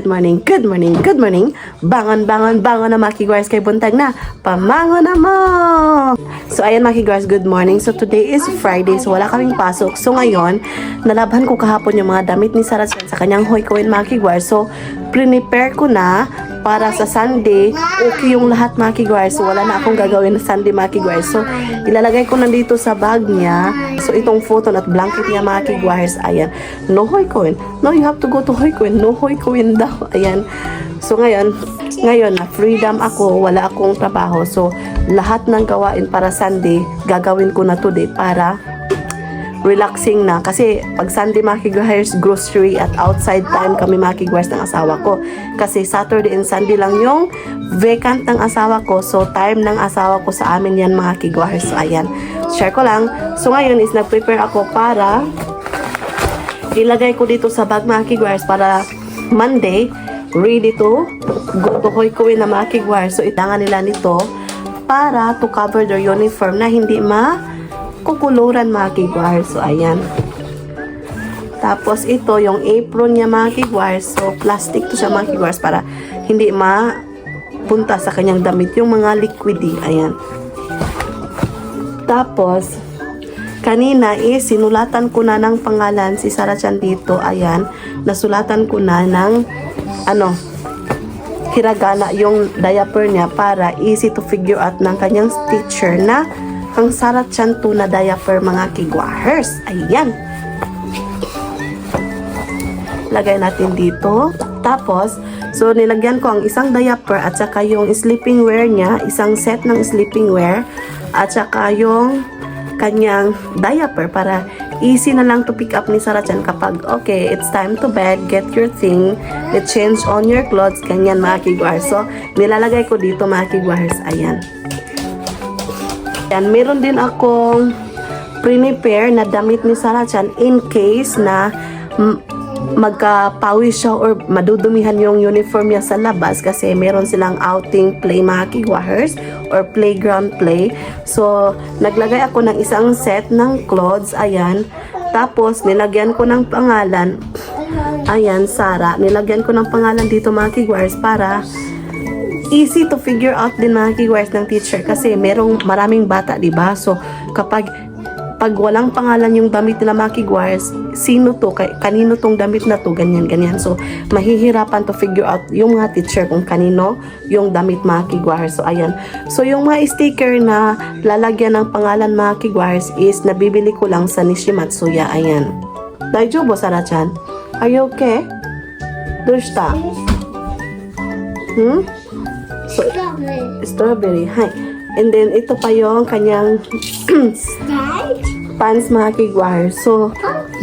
good morning, good morning, good morning. Bangon, bangon, bangon na mga kigwars kay buntag na. Pamangon na mo! So ayan mga kigwars, good morning. So today is Friday, so wala kaming pasok. So ngayon, nalabhan ko kahapon yung mga damit ni Sarah Chan sa kanyang hoy-koin mga kigwars. So prepare ko na para sa Sunday. Okay yung lahat mga kigwars. So wala na akong gagawin na Sunday mga kigwars. So ilalagay ko nandito sa bag niya. So itong photo at blanket niya mga kigwars. Ayan. No hoy-koin. No, you have to go to hoy-koin. No hoy-koin daw. Ayan. So ngayon na freedom ako. Wala akong trabaho. So lahat ng gawain para Sunday, gagawin ko na today para relaxing na. Kasi pag Sunday mga kigwars, grocery at outside time kami mga kigwars ng asawa ko. Kasi Saturday and Sunday lang yung vacant ng asawa ko. So time ng asawa ko sa amin yan mga kigwars. So ayan, share ko lang. So ngayon is nag-prepare ako para ilagay ko dito sa bag mga kigwars para Monday ready to go to hoy-koin na mga kigwars. So itangan nila nito para to cover their uniform na hindi kukuluran mga kigwars. So ayan. Tapos ito yung apron niya mga kigwars. So plastic to siya mga kigwars para hindi mapunta sa kanyang damit yung mga liquidy. Ayan. Tapos kanina sinulatan ko na ng pangalan si Sarah Chan dito. Ayan. Nasulatan ko na ng hiragana yung diaper niya para easy to figure out ng kanyang teacher na ang Sarah Chan to na diaper mga kigwars. Ayan. Lagay natin dito. Tapos, so nilagyan ko ang isang diaper at saka yung sleeping wear niya, isang set ng sleeping wear at saka yung kanyang diaper para easy na lang to pick up ni Sarah Chan kapag okay, it's time to bed, get your thing, change on your clothes, ganyan mga kigwars. So, nilalagay ko dito mga kigwars. Ayan. Yan, meron din akong prepare na damit ni Sarah Chan in case na magkapawis siya or madudumihan yung uniform niya sa labas kasi meron silang outing play mga kigwars or playground play. So, naglagay ako ng isang set ng clothes. Ayan. Tapos, nilagyan ko ng pangalan. Ayan, Sarah. Nilagyan ko ng pangalan dito mga kigwars para easy to figure out din mga kigwars ng teacher kasi maraming bata, diba? So, pag walang pangalan yung damit nila mga kigwars, sino to, kanino tong damit na to, ganyan, ganyan. So, mahihirapan to figure out yung mga teacher kung kanino yung damit mga kigwars. So, ayan. So, yung mga sticker na lalagyan ng pangalan mga kigwars is nabibili ko lang sa Nishimatsuya. Ayan. Daijobo, Sarah Chan? Are you okay? Doshita? So, strawberry. Hi. And then, ito pa yung kanyang pants mga kigwars. So,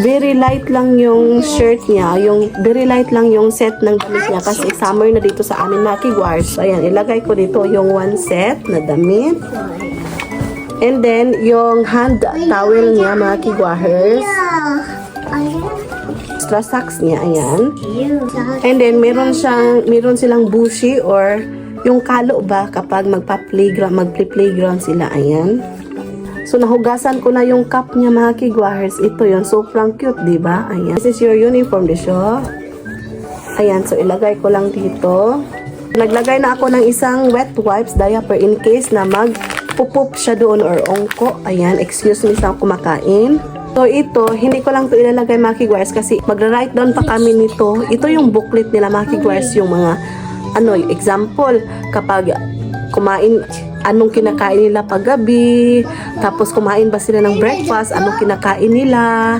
very light lang yung shirt niya. Very light lang yung set ng damit niya kasi summer na dito sa amin mga kigwars. So, ayan. Ilagay ko dito yung one set na damit. And then, yung hand towel niya mga kigwars. Extra socks niya. Ayan. And then, meron silang bushi or yung kalo ba kapag magpa-playground sila. Ayan. So, nahugasan ko na yung cup niya mga kigwars. Ito yun. Sobrang cute, diba? Ayan. This is your uniform, desyo. Ayan. So, ilagay ko lang dito. Naglagay na ako ng isang wet wipes diaper in case na magpupup siya doon or ongko. Ayan. Excuse me sa kumakain. So, ito, hindi ko lang ito ilalagay mga kigwars kasi magra-write down pa kami nito. Ito yung booklet nila mga kigwars. Yung mga example, kapag kumain, anong kinakain nila paggabi, tapos kumain ba sila ng breakfast, anong kinakain nila,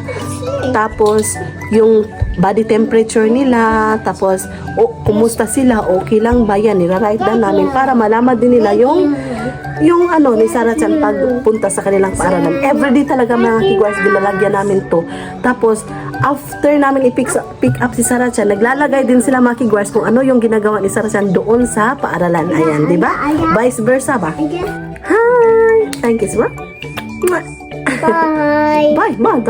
tapos yung body temperature nila, tapos kumusta sila, okay lang ba yan, nira-write down namin para malaman din nila yung ni Sarah Chan pagpunta sa kanilang paaralan. Everyday talaga mga kigwars, dinalagyan namin to. Tapos, after namin i-pick up si Sarah Chan, naglalagay din sila mga kigwars kung ano yung ginagawa ni Sarah Chan doon sa paaralan. Ayan, di ba? Vice versa ba? Hi! Thank you, sir. Bye! Bye! Bye!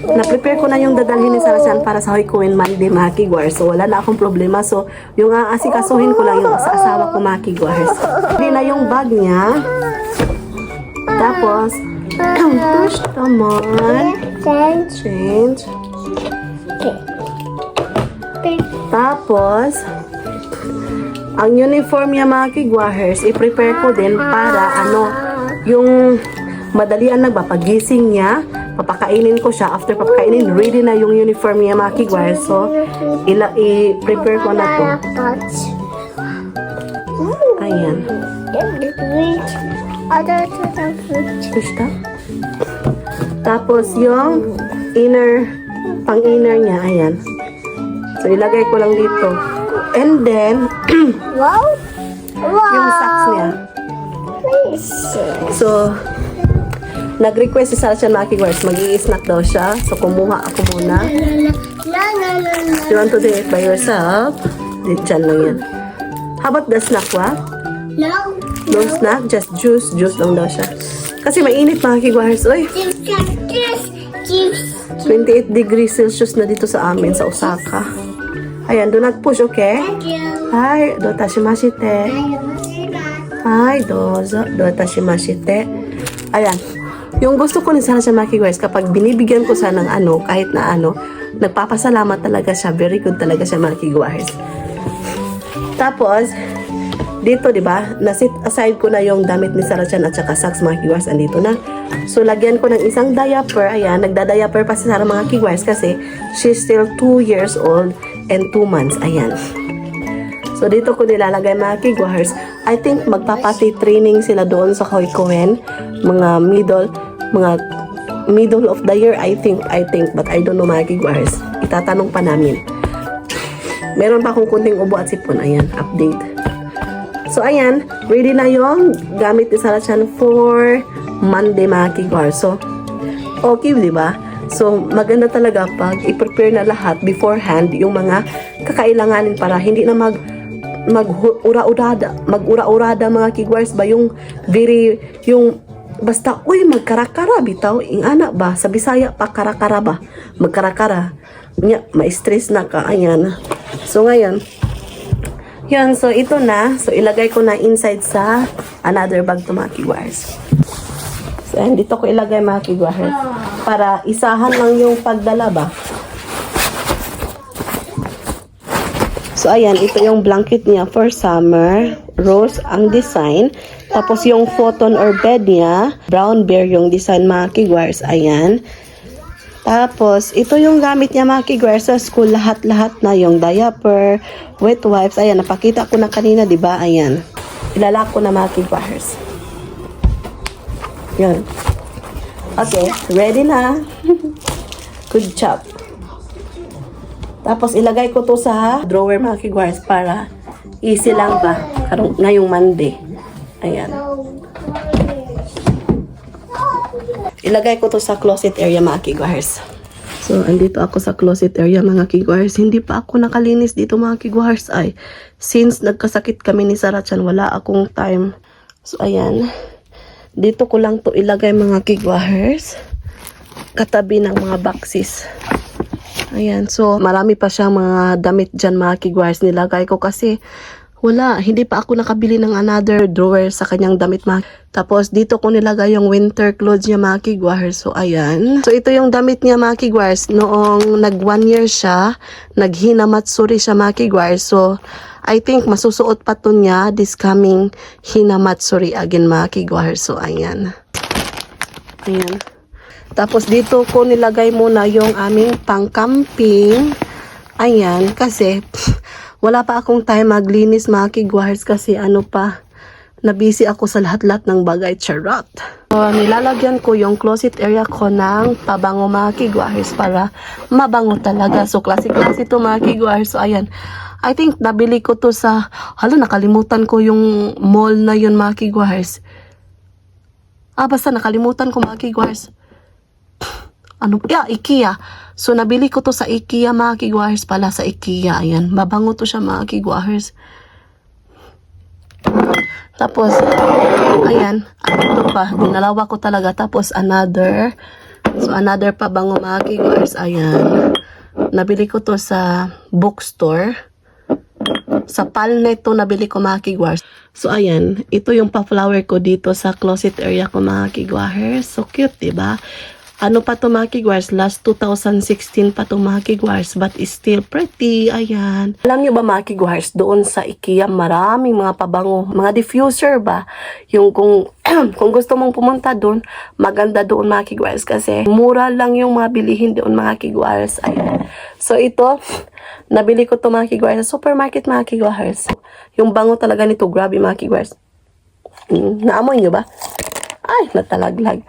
Na-prepare ko na yung dadalhin ni Sarah Chan para sa hoy-koin Monday mga kigwars. So, wala na akong problema. So, yung aasikasuhin ko lang yung sa asawa ko mga kigwars. Hindi na yung bag niya. Tapos, push, come on. Change. Tapos, ang uniform niya mga kigwahers, i-prepare ko din para yung madalian lang ba, pagising niya, papakainin ko siya. After papakainin, ready na yung uniform niya mga kigwahers. So, i-prepare ko na to. Ayan. Gusto? Tapos, yung pang-inner niya, ayan. So, ilagay ko lang dito. And then, yung socks niya. So, nag-request si Sarah mga kigwahers, mag-i-snack daw siya. So, kumuha ako muna. You want to do it by yourself? Diyan lang yan. How about the snack, wa? No. No snack, just juice. Juice lang daw siya. Kasi mainit mga kigwahers. Uy, 28 degrees Celsius na dito sa amin, sa Osaka. Ayan, do not push, okay? Hi, do tashimashite. Hi, dozo. Do tashimashite. Ayan. Yung gusto ko ni Sarah mga kigwahers, kapag binibigyan ko siya ng kahit na nagpapasalamat talaga siya. Very good talaga siya mga kigwahers. Tapos, dito, di ba, nasit aside ko na yung damit ni Sarah at saka socks mga kigwahers, andito na. So, lagyan ko ng isang diaper. Ayan, nagda-diaper pa si Sarah mga kigwahers kasi she's still 2 years old and 2 months. Ayan. So, dito ko nilalagay mga kigwahers. I think magpapati training sila doon sa Koikoen. Mga middle of the year, I think. But I don't know mga kigwahers. Itatanong pa namin. Meron pa akong kunting ubo at sipon. Ayan, update. So, ayan. Ready na yung gamit ni Sarah Chan for Monday mga kigwahers. So, okay, di ba? So, maganda talaga pag i-prepare na lahat beforehand yung mga kakailanganin para hindi na mag-ura-urada mga kigwahers ba yung basta magkarakara bitaw ing anak ba sa Bisaya pa karakara ba magkarakara nya ma-stress na ka. Ayan. So ngayon yan, so ito na, so ilagay ko na inside sa another bag to mga kigwahers. So, ayan, dito ko ilagay mga kigwahers para isahan lang yung pagdala ba. So, ayan, ito yung blanket niya for summer. Rose ang design. Tapos, yung futon or bed niya, brown bear yung design mga kigwahers. Ayan. Tapos, ito yung gamit niya mga kigwahers sa school. Lahat-lahat na yung diaper, wet wipes. Ayan, napakita ko na kanina, di ba? Ayan. Ilalak ko na mga kigwahers. Yan. Okay, ready na. Good job. Tapos ilagay ko to sa drawer mga kigwahers para easy lang ba ngayong Monday. Ayan. Ilagay ko to sa closet area mga kigwahers. So, andito ako sa closet area mga kigwahers. Hindi pa ako nakalinis dito mga kigwahers ay. Since nagkasakit kami ni Sarah Chan, wala akong time. So, ayan. Dito ko lang to ilagay mga kigwahers. Katabi ng mga boxes. Ayan. So, marami pa siyang mga damit dyan mga kigwahers. Nilagay ko kasi hindi pa ako nakabili ng another drawer sa kanyang damit mga. Tapos, dito ko nilagay yung winter clothes niya mga kigwahers. So, ayan. So, ito yung damit niya mga kigwahers. Noong nag 1 year siya, nag-hinamatsuri siya mga kigwahers. So, I think masusuot pa to niya this coming hinamatsuri again mga kigwahers. So, ayan. Ayan. Tapos, dito ko nilagay muna yung aming pang-camping. Ayan. Kasi, wala pa akong time maglinis mga kigwahers kasi nabisi ako sa lahat-lahat ng bagay. Charot. So, nilalagyan ko yung closet area ko ng pabango mga kigwahers para mabango talaga. So, klase-klase to mga kigwahers. So, ayan. I think nabili ko to sa, nakalimutan ko yung mall na yun mga kigwahers. Basta nakalimutan ko mga kigwahers. IKEA. So, nabili ko to sa IKEA mga kigwahers pala sa IKEA. Ayan, mabango to siya mga kigwahers. Tapos, ayan, ito pa, dinalawa ko talaga. Tapos, another pabango mga kigwahers. Ayan, nabili ko to sa bookstore. Sa Palnet to nabili ko mga kigwahers. So, ayan, ito yung pa-flower ko dito sa closet area ko mga kigwahers. So, cute, diba? Ano pa to mga kigwars? Last 2016 pa to mga kigwars. But is still pretty. Ayan. Alam niyo ba mga kigwars, doon sa IKEA maraming mga pabango. Mga diffuser ba? Yung kung, kung gusto mong pumunta doon, maganda doon mga kigwars. Kasi mura lang yung mga bilihin doon mga kigwars. Ayan. So ito, nabili ko to mga kigwars sa supermarket mga kigwars. Yung bango talaga nito, grabe mga kigwars. Naamoy niyo ba? Ay, natalaglag.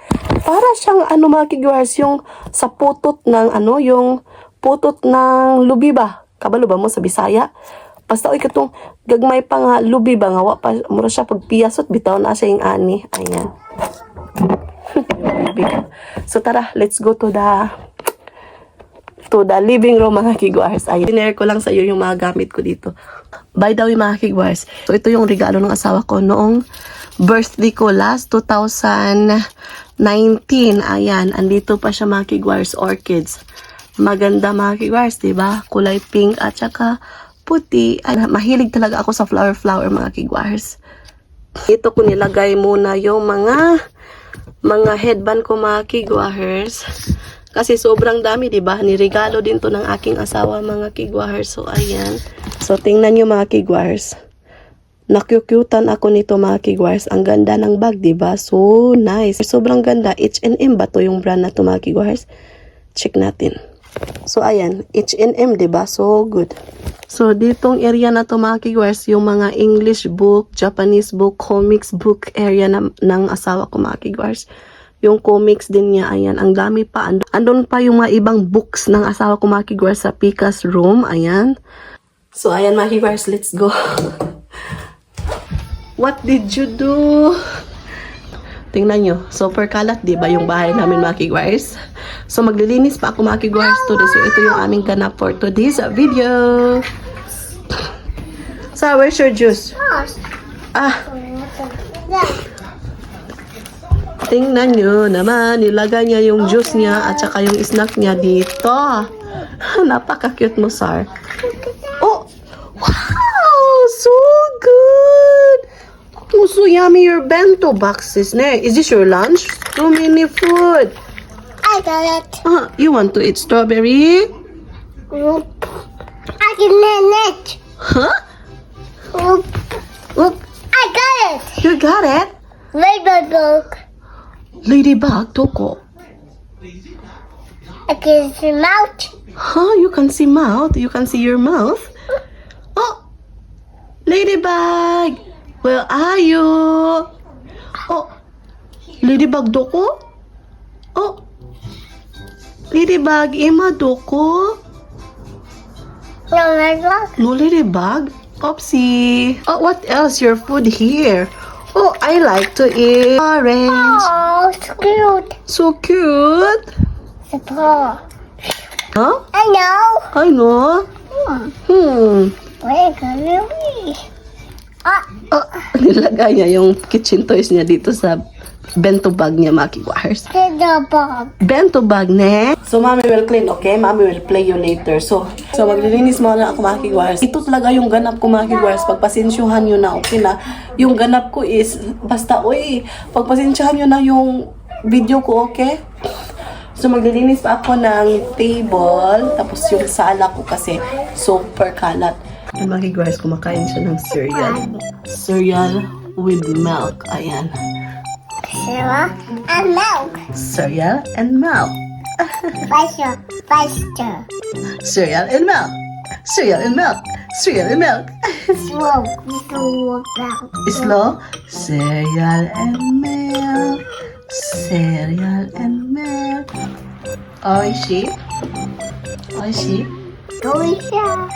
Para siyang ano mga kigwars, yung sa putot ng ano, yung putot ng lubi ba? Kabalo ba mo sa Bisaya? Basta oy katong gagmay pa nga lubi ba nga wa pa mura siya pagpiyasot bitaw na siya yung ani. Ayan. So tara, let's go to the living room mga kigwars. Ay, dinare ko lang sa iyo yung mga gamit ko dito. By the way mga kigwars, so ito yung regalo ng asawa ko noong birthday ko last 2019. Ayan, andito pa siya mga kigwars, orchids. Maganda mga kigwars, diba? Kulay pink at saka puti. Ay, mahilig talaga ako sa flower mga kigwars. Ito ko nilagay muna yung mga headband ko mga kigwars. Kasi sobrang dami, diba? Nirigalo din to ng aking asawa mga kigwars. So, ayan. So, tingnan nyo mga kigwars. Nakyukyutan ako nito mga kigwars. Ang ganda ng bag, diba? So, nice. Sobrang ganda. H&M ba to yung brand na to mga kigwars? Check natin. So, ayan. H&M, diba? So, good. So, ditong area na to mga kigwars, yung mga English book, Japanese book, comics book area ng asawa ko mga kigwars. Yung comics din niya, ayan. Ang dami pa. Andun pa yung mga ibang books ng asawa ko mga kigwars sa Pika's room. Ayan. So, ayan mga kigwars, let's go. What did you do? Tingnan nyo, super kalat, di ba yung bahay namin mga kigwars? So, maglilinis pa ako mga kigwars today. So, ito yung aming ganap for today's video. So, where's your juice? Tingnan nyo naman, nilagay niya yung juice niya at saka yung snack niya dito. Napaka-cute mo, Sar. Oh! Wow! So good! Oh, so yummy your bento boxes. Is this your lunch? So many food. I got it. You want to eat strawberry? I can eat it. Huh? I got it. You got it? Ladybug. Ladybug, Toko. I can see mouth. Huh? You can see mouth? You can see your mouth? Oh! Ladybug! Where are you? Oh! Ladybug, Doko? Oh! Ladybug, Emma, Doko? No, ladybug. No ladybug? Oopsie. Oh, what else? Your food here. Oh, I like to eat orange. Oh, it's cute. So cute. The paw. Huh? I know. I know. Where can you be? Oh, nilagay niya yung kitchen toys niya dito sa bento bag niya, mga kigwars. Ladybug. Bento bag, ne? So, Mommy will clean, okay? Mommy will play you later. So maglilinis muna ako, mga kigwars. Ito talaga yung ganap ko, mga kigwars. Pagpasensyuhan nyo na, okay na. Yung ganap ko is, basta, pagpasensyahan nyo na yung video ko, okay? So, maglilinis pa ako ng table. Tapos yung sala ko kasi super kalat. Yung mga kigwars, kumakain siya ng cereal. Cereal with milk. Ayan. Cereal and milk. Cereal and milk. Faster. Faster. Cereal and milk. Cereal and milk. Cereal and milk. Slow. Slow down. Slow. Cereal and milk. Cereal and milk. Oishi. Oishi. Go here.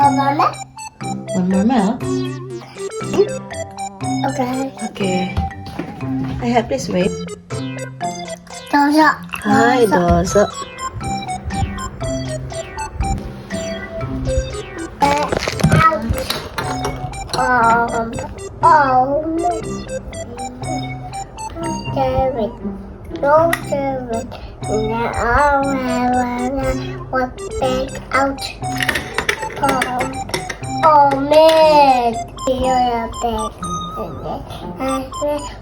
One more milk. Okay. Okay. I have this way. Dosa. Hi, dosa. Oh, David, no David. Now what back out. Oh man, you're a bag.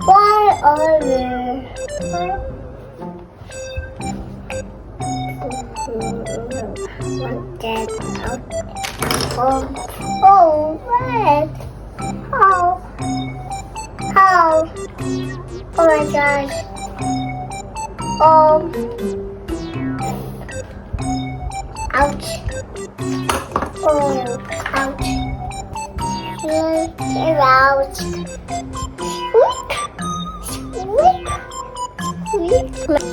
Why are you? Get out. Oh, red. How? Oh my gosh. Ouch. Oh, ouch. Get out.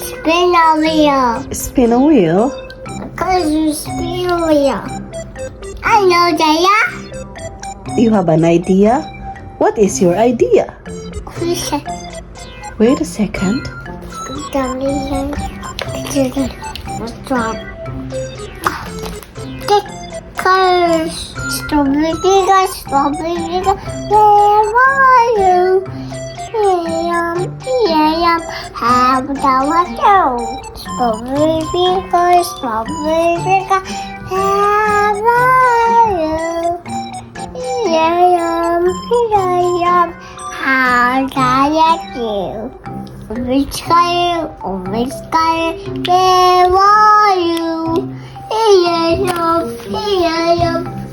Spin a wheel. Spin a wheel. Because you spin a wheel. I know that. You have an idea? What is your idea? Wait a second. Stickers. Strawberry, where are you? Here, how do I go? Strawberry, where are you? Here, how do I do? Orange color, where are you? Here,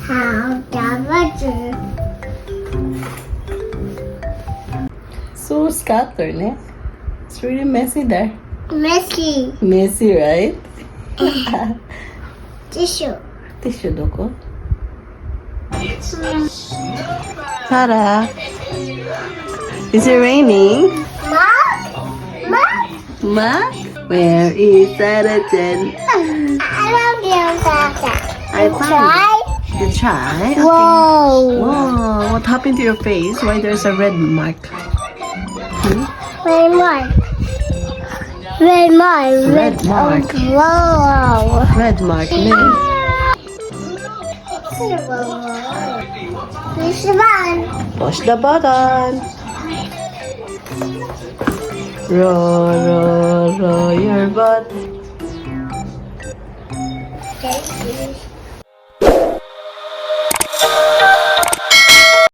how do I do? So scattered, eh? It's really messy there. Messy. Messy, right? Tissue. Tissue doko? Tara, is it raining? Mom? Ma? Where is Saratan? I love you, Tata. I found You try? Okay. Whoa. Whoa, what happened to your face? Why there's a red mark? Red mark. Red mark. Red mark. Whoa. Red mark. Push the button. Push the button. Roll your butt. Okay.